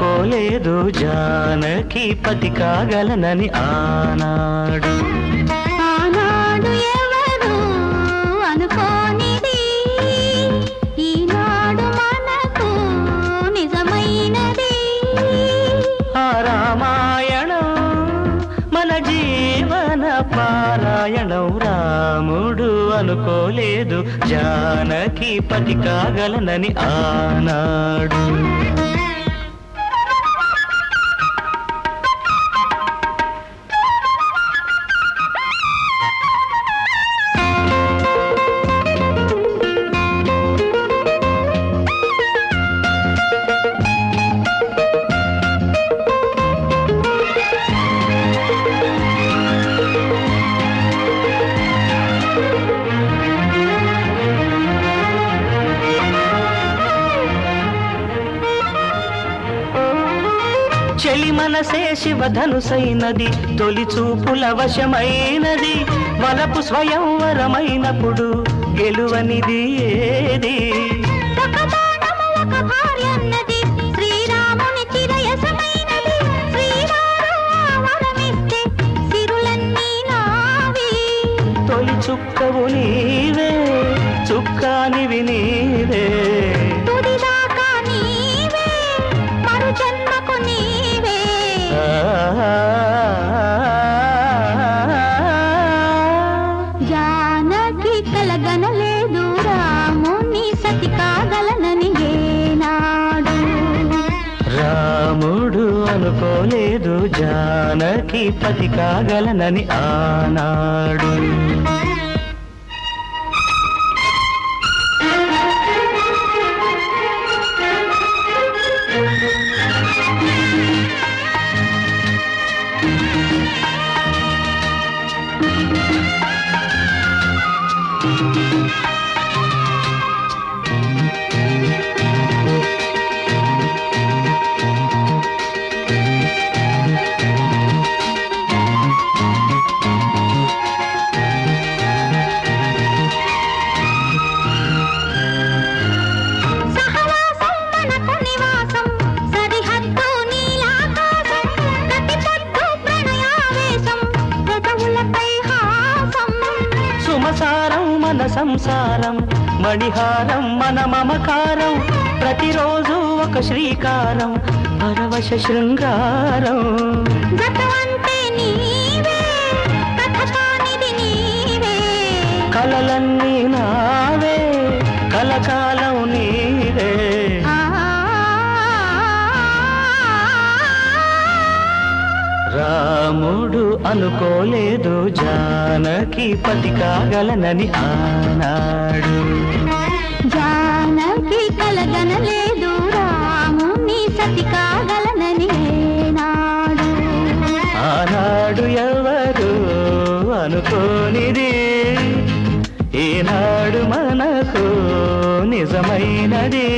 అనుకోలేదు జానకి పతి కాగలనని ఆనాడు. ఆనాడు ఎవరు అనుకోనిది ఈనాడు మనకు నిజమైనది. ఆ రామాయణం మన జీవన పారాయణం. రాముడు అనుకోలేదు జానకి పతి కాగలనని ఆనాడు. చెలి మనసే శివధనుసైనది తొలి చూపుల వశమైనది. వలపు స్వయంవరమైనప్పుడు గెలువనిది ఏది? ఒక బాణము ఒక భార్యన్నది శ్రీరాముని చిరయసమైనది. శ్రీవారు వరమిస్తే సిరులన్నీ నావి. తొలి చుక్కవు నీవే చుక్కానివి నీవే. తుదిదాకా నీవే మరు జన్మకు నీవే. జానకి కలగనలేదు రాముని సతి కాగలనని ఏనాడు. రాముడు అనుకోలేదు జానకి పతి కాగలనని ఆనాడు. సుమసారం మన సంసారం మణిహారం మన మమకారం. ప్రతిరోజు ఒక శ్రీకారం పరవశ శృంగారం. గతమంటే నీవే కథ కానిది నీవే. కలలన్నీ నావే కలకాలం నీవే. రాముడు అనుకోలేదు జానకి పతి కాగలనని ఆనాడు. జానకి కలగనలేదు రాముని సతి కాగలనని ఏనాడు. ఆనాడు ఎవరు అనుకోనిది ఈనాడు మనకు నిజమైనది.